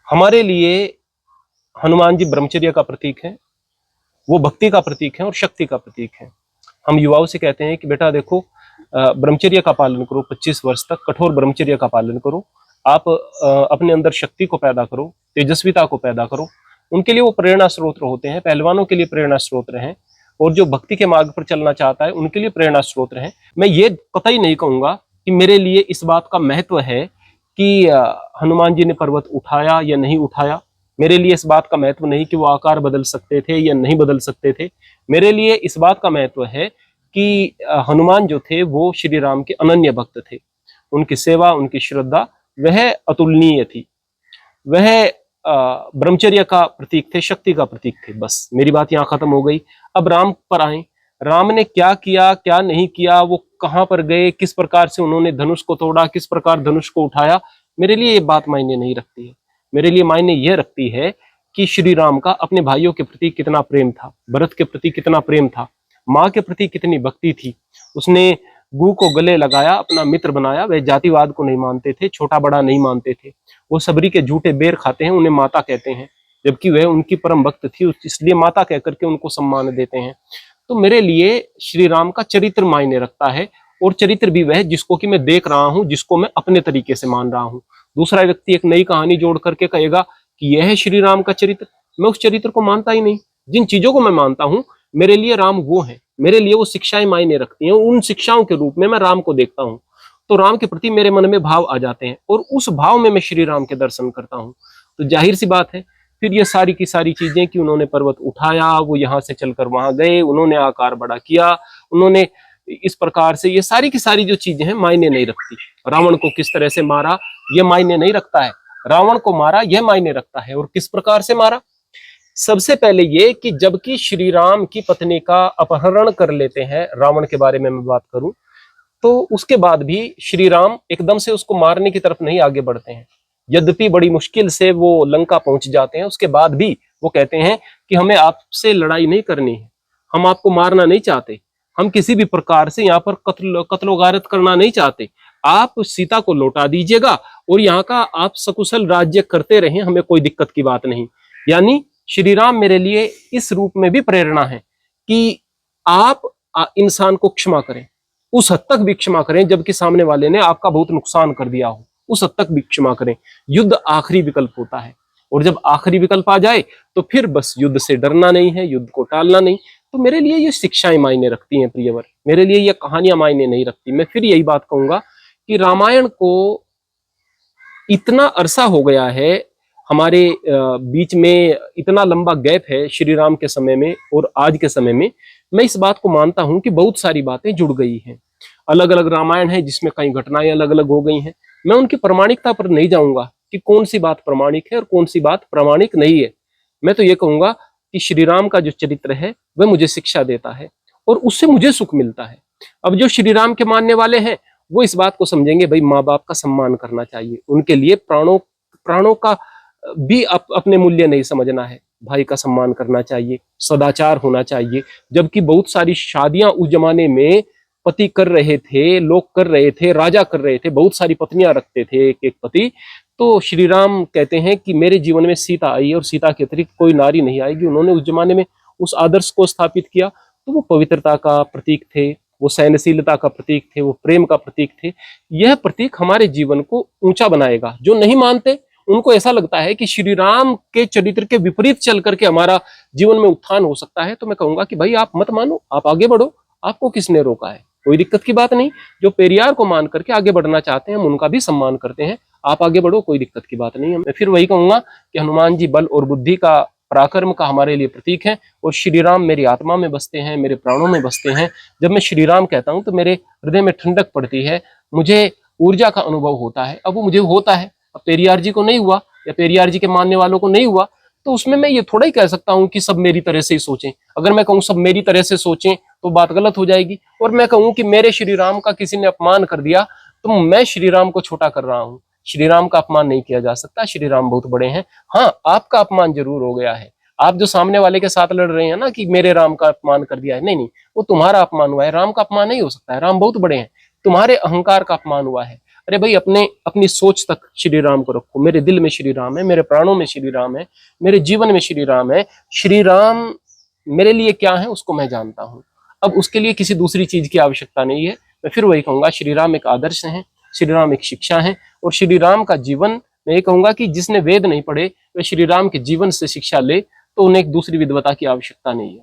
हमारे लिए हनुमान जी ब्रह्मचर्य का प्रतीक है, वो भक्ति का प्रतीक है और शक्ति का प्रतीक है। हम युवाओं से कहते हैं कि बेटा देखो, ब्रह्मचर्य का पालन करो, 25 वर्ष तक कठोर ब्रह्मचर्य का पालन करो, आप अपने अंदर शक्ति को पैदा करो, तेजस्विता को पैदा करो। उनके लिए वो प्रेरणा स्रोत होते हैं, पहलवानों के लिए प्रेरणा स्रोत हैं, और जो भक्ति के मार्ग पर चलना चाहता है उनके लिए प्रेरणा स्रोत हैं। मैं ये कतई नहीं कहूंगा कि मेरे लिए इस बात का महत्व है कि हनुमान जी ने पर्वत उठाया या नहीं उठाया। मेरे लिए इस बात का महत्व नहीं कि वो आकार बदल सकते थे या नहीं बदल सकते थे। मेरे लिए इस बात का महत्व है कि हनुमान जो थे वो श्री राम के अनन्य भक्त थे। उनकी सेवा, उनकी श्रद्धा वह अतुलनीय थी। वह ब्रह्मचर्य का प्रतीक थे, शक्ति का प्रतीक थे। बस मेरी बात यहाँ खत्म हो गई। अब राम पर आए। राम ने क्या किया, क्या नहीं किया, वो कहां पर गए, किस प्रकार से उन्होंने धनुष को तोड़ा, किस प्रकार धनुष को उठाया, मेरे लिए ये बात मायने नहीं रखती है। मेरे लिए मायने यह रखती है कि श्री राम का अपने भाइयों के प्रति कितना प्रेम था, भरत के प्रति कितना प्रेम था, माँ के प्रति कितनी भक्ति थी। उसने गू को गले लगाया, अपना मित्र बनाया। वे जातिवाद को नहीं मानते थे, छोटा बड़ा नहीं मानते थे। वो सबरी के झूठे बेर खाते हैं, उन्हें माता कहते हैं, जबकि वह उनकी परम भक्त थी, इसलिए माता कहकर के उनको सम्मान देते हैं। तो मेरे लिए श्री राम का चरित्र मायने रखता है, और चरित्र भी वह जिसको कि मैं देख रहा हूं, जिसको मैं अपने तरीके से मान रहा हूं। दूसरा व्यक्ति एक नई कहानी जोड़ करके कहेगा कि यह है श्री राम का चरित्र, मैं उस चरित्र को मानता ही नहीं। जिन चीजों को मैं मानता हूं, मेरे लिए राम वो है, मेरे लिए वो शिक्षाएं मायने रखती हैं। उन शिक्षाओं के रूप में मैं राम को देखता हूं, तो राम के प्रति मेरे मन में भाव आ जाते हैं, और उस भाव में मैं श्री राम के दर्शन करता हूं। तो जाहिर सी बात है, फिर ये सारी की सारी चीजें कि उन्होंने पर्वत उठाया, वो यहां से चलकर वहां गए, उन्होंने आकार बड़ा किया, उन्होंने इस प्रकार से, ये सारी की सारी जो चीजें हैं मायने नहीं रखती। रावण को किस तरह से मारा ये मायने नहीं रखता है, रावण को मारा यह मायने रखता है। और किस प्रकार से मारा? सबसे पहले ये कि जबकि श्री राम की पत्नी का अपहरण कर लेते हैं, रावण के बारे में मैं बात करूं, तो उसके बाद भी श्री राम एकदम से उसको मारने की तरफ नहीं आगे बढ़ते हैं। यद्यपि बड़ी मुश्किल से वो लंका पहुंच जाते हैं, उसके बाद भी वो कहते हैं कि हमें आपसे लड़ाई नहीं करनी है, हम आपको मारना नहीं चाहते, हम किसी भी प्रकार से यहाँ पर कत्लो गारत करना नहीं चाहते, आप सीता को लौटा दीजिएगा और यहाँ का आप सकुशल राज्य करते रहें, हमें कोई दिक्कत की बात नहीं। यानी श्री राम मेरे लिए इस रूप में भी प्रेरणा है कि आप इंसान को क्षमा करें, उस हद तक भी क्षमा करें जबकि सामने वाले ने आपका बहुत नुकसान कर दिया हो, उस हद तक भी क्षमा करें। युद्ध आखिरी विकल्प होता है, और जब आखिरी विकल्प आ जाए तो फिर बस युद्ध से डरना नहीं है, युद्ध को टालना नहीं। तो मेरे लिए ये शिक्षाएं मायने रखती हैं प्रियवर, मेरे लिए ये कहानियां मायने नहीं रखती। मैं फिर यही बात कहूंगा कि रामायण को इतना अरसा हो गया है, हमारे बीच में इतना लंबा गैप है श्री राम के समय में और आज के समय में। मैं इस बात को मानता हूं कि बहुत सारी बातें जुड़ गई हैं। अलग अलग रामायण है जिसमें कई घटनाएं अलग अलग हो गई हैं। मैं उनकी प्रामाणिकता पर नहीं जाऊंगा कि कौन सी बात प्रामाणिक है और कौन सी बात प्रामाणिक नहीं है। मैं तो ये कहूंगा कि श्री राम का जो चरित्र है वह मुझे शिक्षा देता है और उससे मुझे सुख मिलता है। अब जो श्री राम के मानने वाले हैं वो इस बात को समझेंगे, भाई माँ बाप का सम्मान करना चाहिए, उनके लिए प्राणों का भी अपने मूल्य नहीं समझना है, भाई का सम्मान करना चाहिए, सदाचार होना चाहिए। जबकि बहुत सारी शादियां उस जमाने में पति कर रहे थे, लोग कर रहे थे, राजा कर रहे थे, बहुत सारी पत्नियां रखते थे एक एक पति। तो श्री राम कहते हैं कि मेरे जीवन में सीता आई और सीता के अतिरिक्त कोई नारी नहीं आएगी। उन्होंने उस जमाने में उस आदर्श को स्थापित किया। तो वो पवित्रता का प्रतीक थे, वो सहनशीलता का प्रतीक थे, वो प्रेम का प्रतीक थे। यह प्रतीक हमारे जीवन को ऊंचा बनाएगा। जो नहीं मानते उनको ऐसा लगता है कि श्री राम के चरित्र के विपरीत चल करके हमारा जीवन में उत्थान हो सकता है, तो मैं कहूंगा कि भाई आप मत मानो, आप आगे बढ़ो, आपको किसने रोका है, कोई दिक्कत की बात नहीं। जो पेरियार को मान करके आगे बढ़ना चाहते हैं हम उनका भी सम्मान करते हैं, आप आगे बढ़ो, कोई दिक्कत की बात नहीं है। मैं फिर वही कहूंगा कि हनुमान जी बल और बुद्धि का, पराक्रम का हमारे लिए प्रतीक है, और श्री राम मेरी आत्मा में बसते हैं, मेरे प्राणों में बसते हैं। जब मैं श्री राम कहता हूं तो मेरे हृदय में ठंडक पड़ती है, मुझे ऊर्जा का अनुभव होता है। अब वो मुझे होता है, अब पेरियार जी को नहीं हुआ या पेरियार जी के मानने वालों को नहीं हुआ, तो उसमें मैं ये थोड़ा ही कह सकता हूं कि सब मेरी तरह से ही सोचें। अगर मैं कहूं सब मेरी तरह से सोचें तो बात गलत हो जाएगी। और मैं कहूं कि मेरे श्री राम का किसी ने अपमान कर दिया तो मैं श्री राम को छोटा कर रहा हूं। श्री राम का अपमान नहीं किया जा सकता, श्री राम बहुत बड़े हैं। हाँ, आपका अपमान जरूर हो गया है, आप जो सामने वाले के साथ लड़ रहे हैं ना कि मेरे राम का अपमान कर दिया है, नहीं, वो तुम्हारा अपमान हुआ है, राम का अपमान नहीं हो सकता है। राम बहुत बड़े हैं, तुम्हारे अहंकार का अपमान हुआ है। अरे भाई अपने अपनी सोच तक श्री राम को रखो। मेरे दिल में श्री राम है, मेरे प्राणों में श्री राम है, मेरे जीवन में श्री राम है। श्री राम मेरे लिए क्या है उसको मैं जानता हूँ। अब उसके लिए किसी दूसरी चीज की आवश्यकता नहीं है। मैं फिर वही कहूंगा, श्री राम एक आदर्श है, श्री राम एक शिक्षा है, और श्री राम का जीवन, मैं ये कहूंगा कि जिसने वेद नहीं पढ़े वह श्री राम के जीवन से शिक्षा ले, तो उन्हें एक दूसरी विद्वता की आवश्यकता नहीं है।